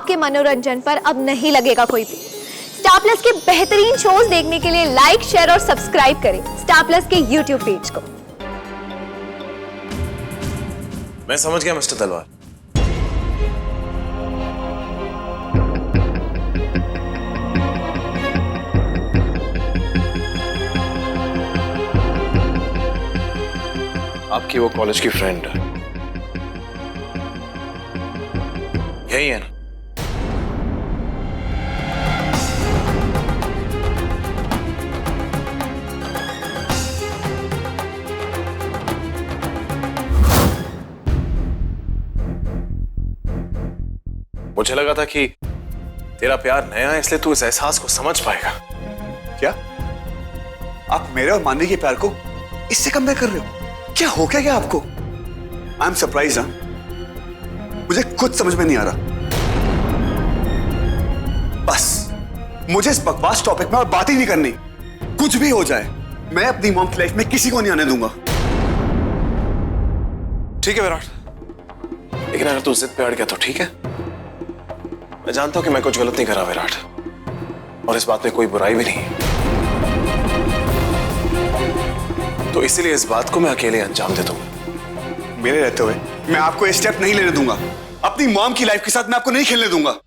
आपके मनोरंजन पर अब नहीं लगेगा कोई भी। स्टार प्लस के बेहतरीन शोज देखने के लिए लाइक, शेयर और सब्सक्राइब करें स्टार प्लस के यूट्यूब पेज को। मैं समझ गया मिस्टर तलवार। आपकी वो कॉलेज की फ्रेंड यही है ना? मुझे लगा था कि तेरा प्यार नया है इसलिए तू इस एहसास को समझ पाएगा। क्या आप मेरे और मानवी के प्यार को इससे कंपेयर कर रहे हो? क्या हो क्या आपको? I am surprise. मुझे खुद समझ में नहीं आ रहा। बस मुझे इस बकवास टॉपिक में और बात ही नहीं करनी। कुछ भी हो जाए मैं अपनी मॉम की लाइफ में किसी को नहीं आने दूंगा। ठीक है विराट, लेकिन अगर तू जिद पे अड़ गया तो ठीक है। मैं जानता हूं कि मैं कुछ गलत नहीं करा विराट, और इस बात में कोई बुराई भी नहीं है। तो इसीलिए इस बात को मैं अकेले अंजाम दे दूंगा। मेरे रहते हुए मैं आपको ये स्टेप नहीं लेने दूंगा। अपनी मॉम की लाइफ के साथ मैं आपको नहीं खेलने दूंगा।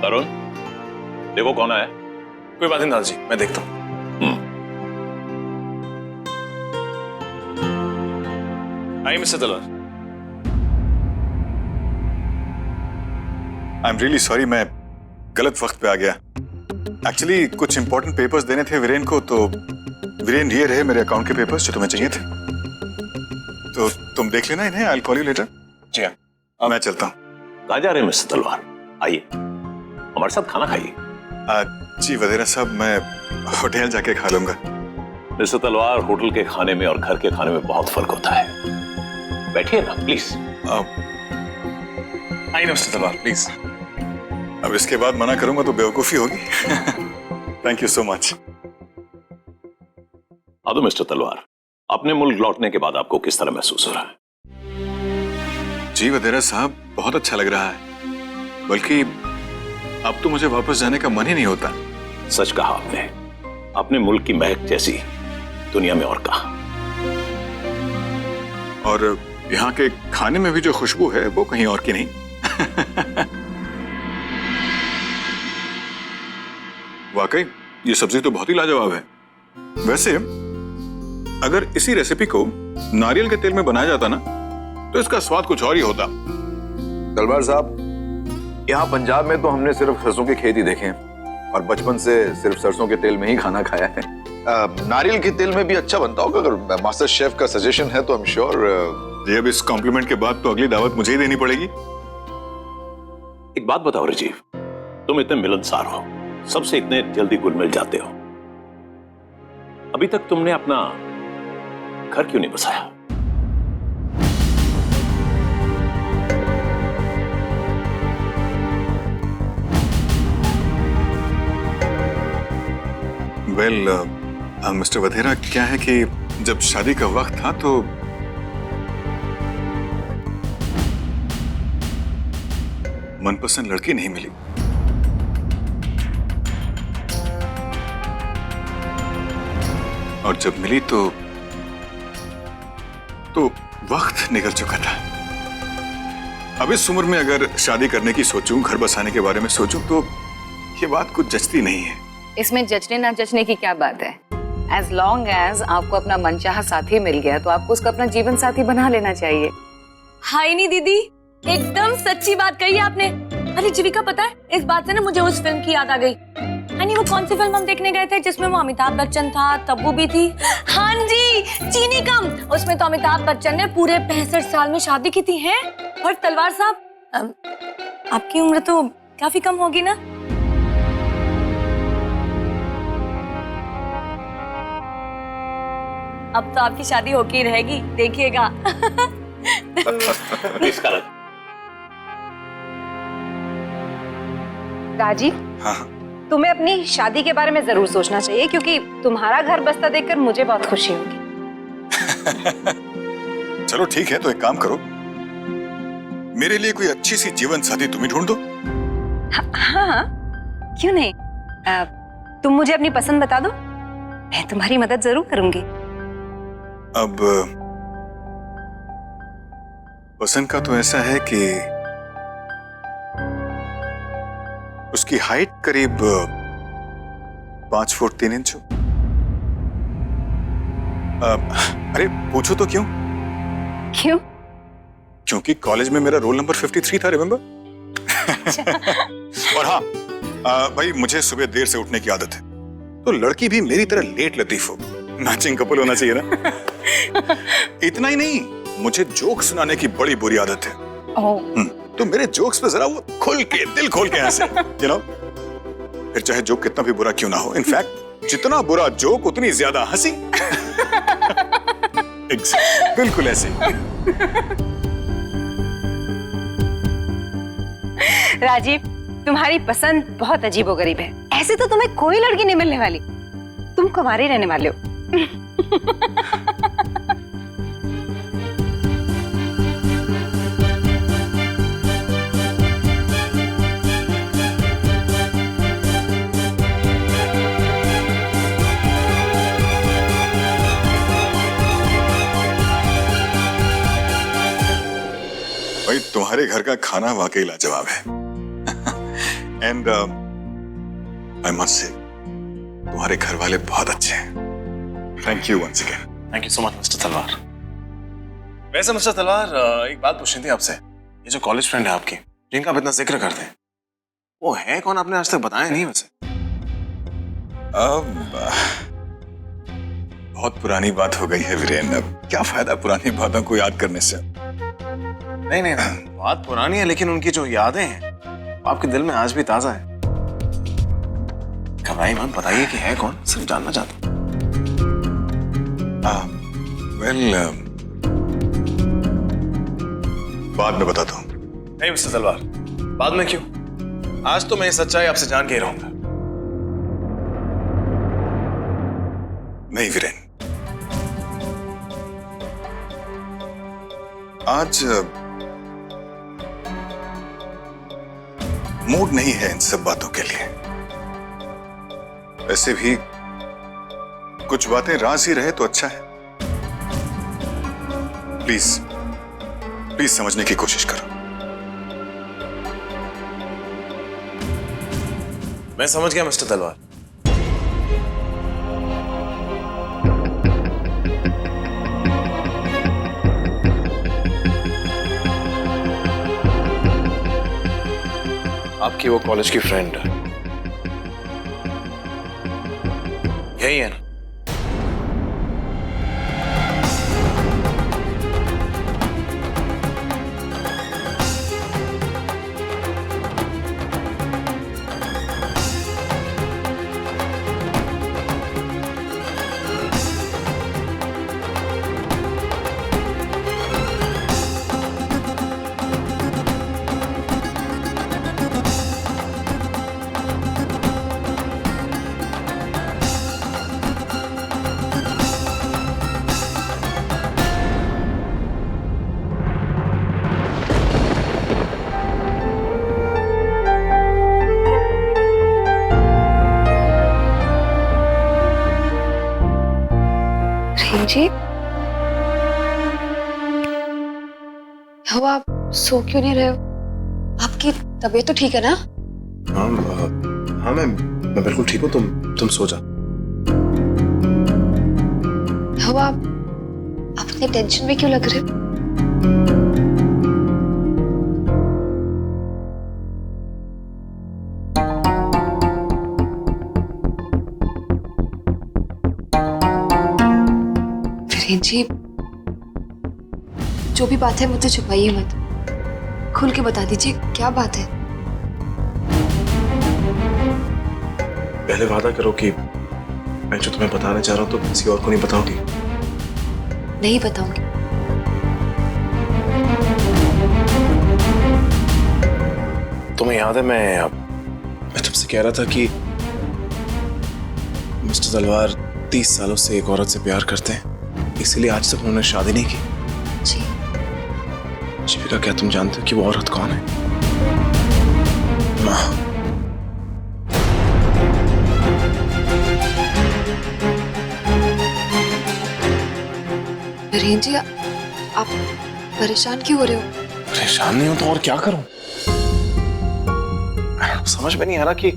तरुण, देखो कौन है। कोई बात नहीं दादाजी, मैं देखता हूं। आइए मिस्टर तलवार। आई एम रियली सॉरी, मैं गलत वक्त पे आ गया। एक्चुअली कुछ इंपॉर्टेंट पेपर्स देने थे वीरेन को, तो वीरेन ये रहे मेरे अकाउंट के पेपर्स जो तुम्हें चाहिए थे। तो तुम देख लेना इन्हें। I will call you later. जी हाँ, मैं चलता हूँ। कहाँ जा रहे हैं मिस्टर तलवार? आइए हमारे साथ खाना खाइए। जी वधेरा साहब, मैं होटल जाके खा लूंगा। मिस्टर तलवार, होटल के खाने में और घर के खाने में बहुत फर्क होता है। बैठिए ना प्लीज। आइए मिस्टर तलवार प्लीज। अब इसके बाद मना करूंगा तो बेवकूफी होगी। Thank you so much. तो मिस्टर तलवार, अपने मुल्क लौटने के बाद आपको किस तरह महसूस हो रहा है? जी वधेरा साहब, बहुत अच्छा लग रहा है। बल्कि अब तो मुझे वापस जाने का मन ही नहीं होता। सच कहा आपने। अपने मुल्क की महक जैसी दुनिया में और कहा। और यहाँ के खाने में भी जो खुशबू है वो कहीं और की नहीं। वाकई ये सब्जी तो बहुत ही लाजवाब है। वैसे अगर इसी रेसिपी को नारियल के तेल में बनाया जाता ना तो इसका स्वाद कुछ और ही होता। तलवार साहब, यहाँ पंजाब में तो हमने सिर्फ सरसों के खेत ही देखे हैं और बचपन से सिर्फ सरसों के तेल में ही खाना खाया है। नारियल के तेल में भी अच्छा बनता होगा। अगर मास्टर शेफ का सजेशन है तो आई एम श्योर। ये अब इस कॉम्प्लीमेंट के बाद तो अगली दावत मुझे ही देनी पड़ेगी। एक बात बताओ राजीव, तुम इतने मिलनसार हो, सबसे इतने जल्दी घुल मिल जाते हो, अभी तक तुमने अपना घर क्यों नहीं बसाया? वेल मिस्टर वधेरा, क्या है कि जब शादी का वक्त था तो मनपसंद लड़की नहीं मिली। और जब मिली तो वक्त निकल चुका था। अब इस उम्र में अगर शादी करने की सोचूं, घर बसाने के बारे में सोचूं, तो ये बात कुछ जचती नहीं है। इसमें जचने ना जचने की क्या बात है? एज लॉन्ग एज आपको अपना मनचाहा साथी मिल गया तो आपको उसको अपना जीवन साथी बना लेना चाहिए। हाय नहीं दीदी, एकदम सच्ची बात कही आपने। अरे जीविका, पता है इस बात से ना मुझे उस फिल्म की याद आ गई। वो कौन सी फिल्म हम देखने गए थे जिसमें वो अमिताभ बच्चन था, तब्बू भी थी? हाँ जी, चीनी कम। उसमें तो अमिताभ बच्चन ने पूरे 65 साल में शादी की थी है। और तलवार साहब, आपकी उम्र तो काफी कम होगी ना? अब तो आपकी शादी होके ही रहेगी, देखिएगा। इसका लग राजीव, हाँ तुम्हें अपनी शादी के बारे में जरूर सोचना चाहिए, क्योंकि तुम्हारा घर बसता देखकर मुझे बहुत खुशी होगी। चलो ठीक है, तो एक काम करो, मेरे लिए कोई अच्छी सी जीवन साथी तुम ही ढूंढ दो। हाँ, क्यों नहीं। तुम मुझे अपनी पसंद बता दो, मैं तुम्हारी मदद जरूर करूंगी। अब पसंद का तो ऐसा है कि उसकी हाइट करीब 5 फुट 3 इंच हो। अरे पूछो तो क्यों? क्यों? क्योंकि कॉलेज में मेरा रोल नंबर 53 था, रिमेम्बर? और हाँ, भाई मुझे सुबह देर से उठने की आदत है, तो लड़की भी मेरी तरह लेट लतीफ हो, मैचिंग कपल होना चाहिए ना। इतना ही नहीं, मुझे जोक सुनाने की बड़ी बुरी आदत है। तो मेरे जोक्स पे जरा वो खुल के, दिल खोल के हंसे, यू नो। फिर चाहे जोक कितना भी बुरा क्यों ना हो, इनफैक्ट जितना बुरा जोक उतनी ज्यादा हंसी। बिल्कुल ऐसे। राजीव, तुम्हारी पसंद बहुत अजीबोगरीब है। ऐसे तो तुम्हें कोई लड़की नहीं मिलने वाली, तुम कुंवारे रहने वाले हो। भाई तुम्हारे घर का खाना वाकई लाजवाब है। एंड आई मस्ट से तुम्हारे घर वाले बहुत अच्छे हैं। Thank you once again. Thank you so much mister Talwar. वैसे मिस्टर तलवार, एक बात पूछनी थी आपसे। ये जो कॉलेज फ्रेंड है आपकी, जिनका आप इतना जिक्र करते हैं, वो है कौन? आपने आज तक बताया नहीं वैसे। बहुत पुरानी बात हो गई है वीरेन, अब क्या फायदा पुरानी बातों को याद करने से। नहीं नहीं, बात पुरानी है, लेकिन उनकी जो यादें हैं वो आपके दिल में आज भी ताजा है। घबराइए मत, बताइए कि है कौन, सिर्फ जानना चाहता हूँ। वेल, बाद में बताता हूँ। नहीं मिस्टर तलवार, बाद में क्यों? आज तो मैं ये सच्चाई आपसे जान के ही रहूंगा। नहीं वीरेन, आज मूड नहीं है इन सब बातों के लिए। वैसे भी कुछ बातें राज ही रहे तो अच्छा है। प्लीज प्लीज समझने की कोशिश करो। मैं समझ गया मिस्टर तलवार। आपकी वो कॉलेज की फ्रेंड यही है ना? जी, हो आप सो क्यों नहीं रहे हो? आपकी तबीयत तो ठीक है ना? हाँ हाँ, मैं बिल्कुल ठीक हूँ। तुम सो जा। हो आप इतने टेंशन में क्यों लग रहे हो? जी, जो भी बात है मुझसे छुपाइए मत, खुल के बता दीजिए क्या बात है। पहले वादा करो कि मैं जो तुम्हें बताना चाह रहा हूँ तो किसी और को नहीं बताओगी। नहीं बताऊंगी। तुम्हें याद है मैं तुमसे कह रहा था कि मिस्टर तलवार 30 सालों से एक औरत से प्यार करते हैं, इसीलिए आज तक उन्होंने शादी नहीं की। जी। जीविका, क्या तुम जानते हो कि वो औरत कौन है? माँ। वीरेन जी, आप परेशान क्यों हो रहे हो? परेशान नहीं हूं तो और क्या करूं? समझ में नहीं आ रहा कि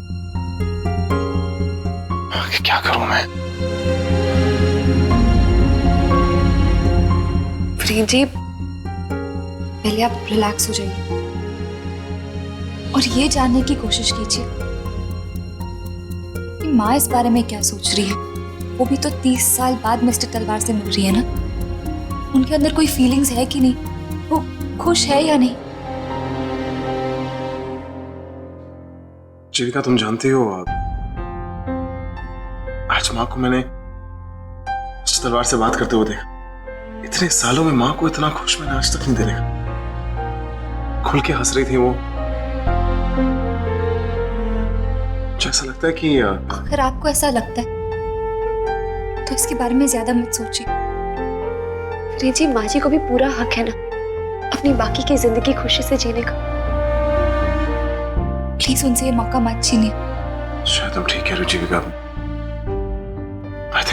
क्या करूं मैं। वीरेन जी, पहले आप रिलैक्स हो जाइए और ये जानने की कोशिश कीजिए कि माँ इस बारे में क्या सोच रही है। वो भी तो 30 साल बाद मिस्टर तलवार से मिल रही है ना। उनके अंदर कोई फीलिंग्स है कि नहीं, वो खुश है या नहीं? जीविका, तुम जानती हो आज माँ को मैंने मिस्टर तलवार से बात करते हुए देखा। इतने सालों में माँ को इतना खुश मैंने आज तक नहीं देखा। खुल के हंस रही थी वो। मुझे ऐसा लगता है कि अगर आपको ऐसा लगता है तो इसके बारे में ज्यादा मत सोचिए। वीरेन जी, माँ जी को भी पूरा हक है ना अपनी बाकी की जिंदगी खुशी से जीने का। प्लीज उनसे ये मौका मत छीनिए। शायद तुम ठीक कह रही हो जीविका।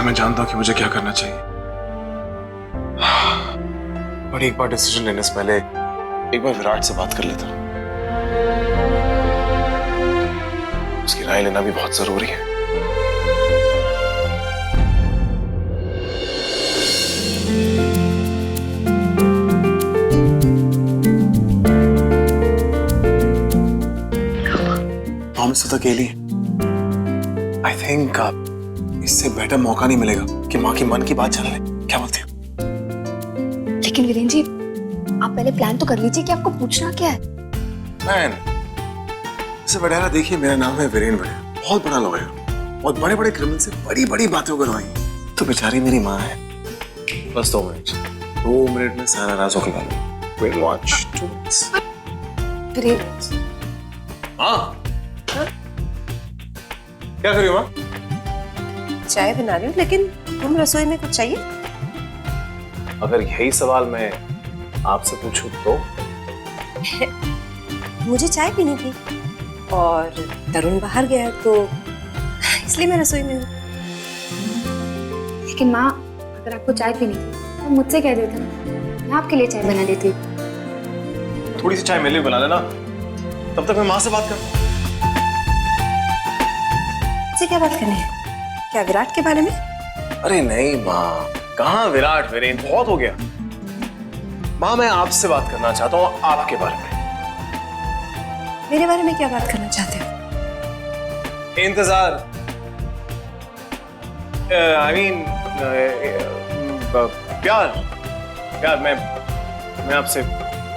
मैं जानता हूं कि मुझे क्या करना चाहिए, और एक बार डिसीजन लेने से पहले एक बार विराट से बात कर लेता हूं। उसकी राय लेना भी बहुत जरूरी है। प्रॉमिस तो अकेली। आई थिंक इससे बेटर मौका नहीं मिलेगा कि माँ की मन की बात जान ले। क्या बोलते हो? लेकिन वीरेन जी, आप पहले प्लान तो कर लीजिए कि आपको पूछना क्या है। मैन, इससे बढ़िया देखिए, मेरा नाम है वीरेन बढ़िया, बहुत बड़ा लॉयर, बहुत बड़े बड़े क्रिमिनल से बड़ी बड़ी बातें करवाई। तो बेचारी मेरी माँ है। बस 2 मिनट, 2 मिनट में सारा राज उगल डालूंगा। Will watch 2 minutes. वीरेन, हाँ, क्या कर रही हो माँ? चाय बना रही हूँ, लेकिन तुम रसोई में कुछ चाहिए? अगर यही सवाल मैं आपसे पूछूं तो? मुझे चाय पीनी थी और तरुण बाहर गया तो इसलिए मैं रसोई में हूँ। लेकिन माँ, अगर आपको चाय पीनी थी तो मुझसे कह देते ना, मैं आपके लिए चाय बना देती। थोड़ी सी चाय मेरे लिए बना लेना, तब तक मैं माँ से बात करूँ। मुझसे क्या बात करनी है? क्या विराट के बारे में? अरे नहीं माँ, कहाँ विराट वीरेन, बहुत हो गया। माँ, मैं आपसे बात करना चाहता हूँ आपके बारे में। मेरे बारे में क्या बात करना चाहते हो? इंतजार, आई मीन प्यार मैं आपसे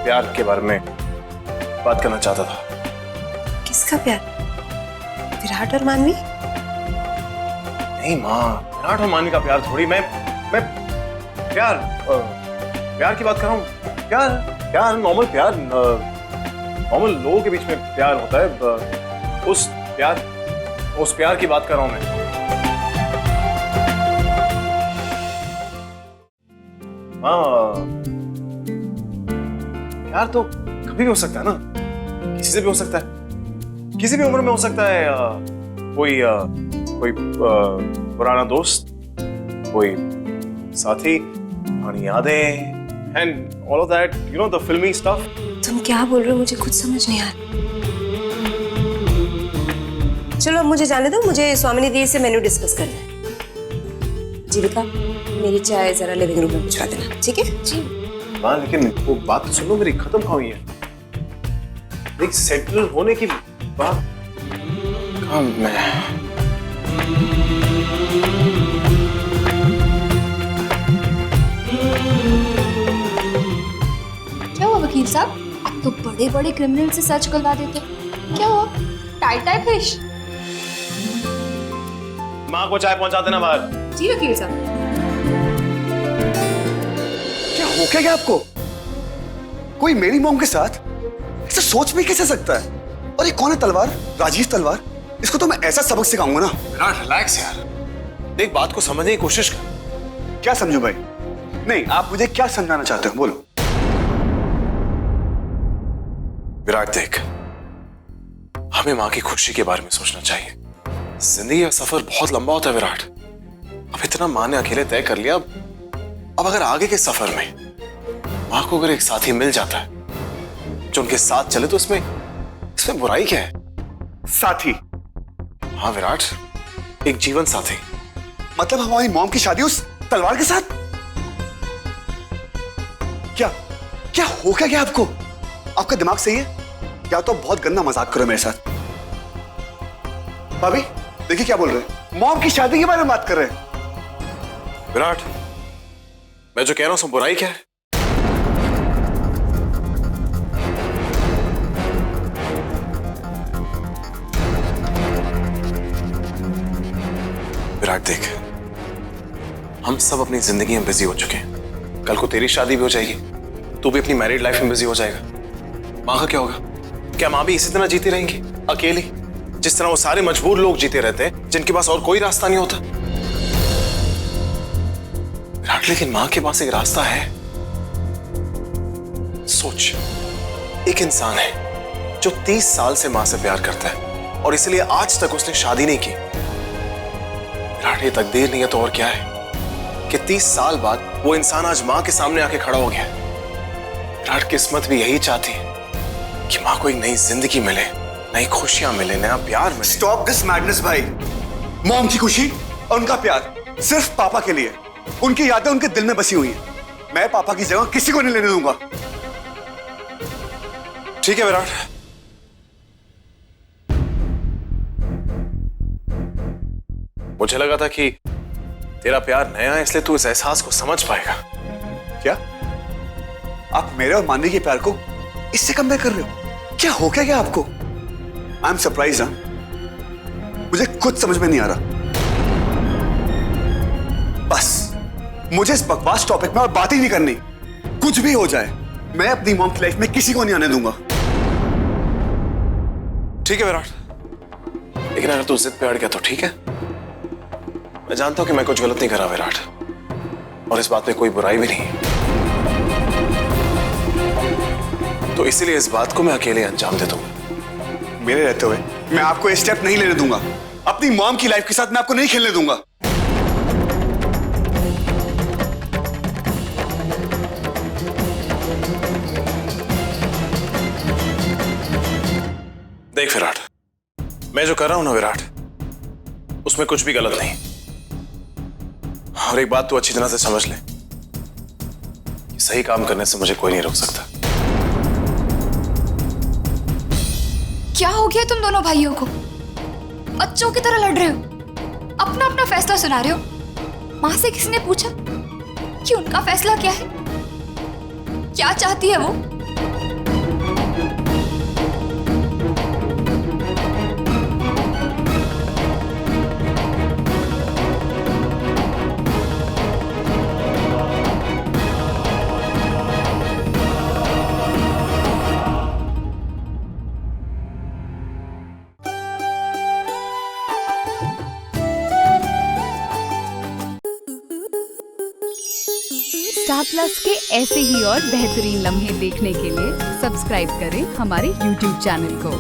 प्यार के बारे में बात करना चाहता था। किसका प्यार? विराट और मानवी? नहीं माँ, विराट और मानवी का प्यार थोड़ी। मैं प्यार की बात कर रहा हूँ। प्यार नॉर्मल प्यार, नॉर्मल लोगों के बीच में प्यार होता है। उस प्यार की बात कर रहा हूं मैं। प्यार तो कभी भी हो सकता है ना, किसी से भी हो सकता है, किसी भी उम्र में हो सकता है। कोई पुराना दोस्त, कोई साथी, पुरानी यादें, and all of that, you know, the filmy stuff. तुम क्या बोल रहे हो? मुझे कुछ समझ नहीं आ रहा। चलो अब मुझे जाने दो, मुझे स्वामिनी दी से मेन्यू डिस्कस करना है। जीविका, मेरी चाय जरा लिविंग रूम में भिजवा देना, ठीक है? जी। हाँ, लेकिन वो बात तो सुनो मेरी, खत्म कहाँ हुई है? एक सेटल होने की बात कहाँ मैं? क्या हुआ वकील साहब, आप तो बड़े बड़े क्रिमिनल से सर्च करवा देते, क्या हुआ? Tight fish? माँ को चाय पहुंचा देना बाहर। जी वकील साहब। हो क्या गया आपको? कोई मेरी मॉम के साथ ऐसा सोच भी कैसे सकता है? और ये कौन है तलवार? राजीव तलवार? इसको तो मैं ऐसा सबक सिखाऊंगा ना। विराट रिलैक्स यार, देख बात को समझने की कोशिश कर। क्या समझू भाई? नहीं, आप मुझे क्या समझाना चाहते हो, बोलो। विराट देख, हमें माँ की खुशी के बारे में सोचना चाहिए। जिंदगी का सफर बहुत लंबा होता है विराट। अब इतना माँ ने अकेले तय कर लिया, अब अगर आगे के सफर में माँ को अगर एक साथी मिल जाता है जो उनके साथ चले, तो इसमें बुराई क्या है? साथी? हाँ विराट, एक जीवन साथी। मतलब हमारी मॉम की शादी उस तलवार के साथ? क्या क्या हो क्या गया आपको? आपका दिमाग सही है या तो बहुत गंदा मजाक करो मेरे साथ? भाभी देखिए क्या बोल रहे हैं, मॉम की शादी के बारे में बात कर रहे हैं। विराट, मैं जो कह रहा हूं उसमें बुराई क्या है? विराट देख, हम सब अपनी जिंदगी में बिजी हो चुके हैं। कल को तेरी शादी भी हो जाएगी, तू भी अपनी मैरिड लाइफ में बिजी हो जाएगा। माँ का क्या होगा? क्या माँ भी इसी तरह जीती रहेंगी अकेली, जिस तरह वो सारे मजबूर लोग जीते रहते हैं जिनके पास और कोई रास्ता नहीं होता? विराट, लेकिन माँ के पास एक रास्ता है। सोच, एक इंसान है जो 30 साल से माँ से प्यार करता है और इसलिए आज तक उसने शादी नहीं की। विराट, ये तकदीर नहीं है तो और क्या है कि 30 साल बाद वो इंसान आज माँ के सामने आके खड़ा हो गया। विराट, किस्मत भी यही चाहती है कि माँ को एक नई जिंदगी मिले, नई खुशियां मिले, नया प्यार मिले। स्टॉप दिस मैडनेस भाई। मॉम की खुशी और उनका प्यार सिर्फ पापा के लिए। उनकी यादें उनके दिल में बसी हुई हैं। मैं पापा की जगह किसी को नहीं लेने दूंगा। ठीक है विराट, मुझे लगा था कि तेरा प्यार नया है इसलिए तू इस एहसास को समझ पाएगा। क्या आप मेरे और मानवी के प्यार को इससे कंपेयर कर रहे हो? क्या हो क्या गया आपको? I am surprise. मुझे खुद समझ में नहीं आ रहा। बस मुझे इस बकवास टॉपिक में और बात ही नहीं करनी। कुछ भी हो जाए, मैं अपनी मॉम की लाइफ में किसी को नहीं आने दूंगा। ठीक है विराट, लेकिन अगर तू जिद पे अड़ गया तो ठीक है। मैं जानता हूं कि मैं कुछ गलत नहीं करा विराट, और इस बात में कोई बुराई भी नहीं है। तो इसीलिए इस बात को मैं अकेले अंजाम दे दूंगा। मेरे रहते हुए मैं आपको ये स्टेप नहीं लेने दूंगा। अपनी मॉम की लाइफ के साथ मैं आपको नहीं खेलने दूंगा। देख विराट, मैं जो कर रहा हूं ना विराट, उसमें कुछ भी गलत नहीं। और एक बात तू अच्छी तरह से समझ ले कि सही काम करने से मुझे कोई नहीं रोक सकता। क्या हो गया तुम दोनों भाइयों को? बच्चों की तरह लड़ रहे हो, अपना अपना फैसला सुना रहे हो। माँ से किसी ने पूछा कि उनका फैसला क्या है? क्या चाहती है वो? स्टार प्लस के ऐसे ही और बेहतरीन लम्हे देखने के लिए सब्सक्राइब करें हमारे YouTube चैनल को।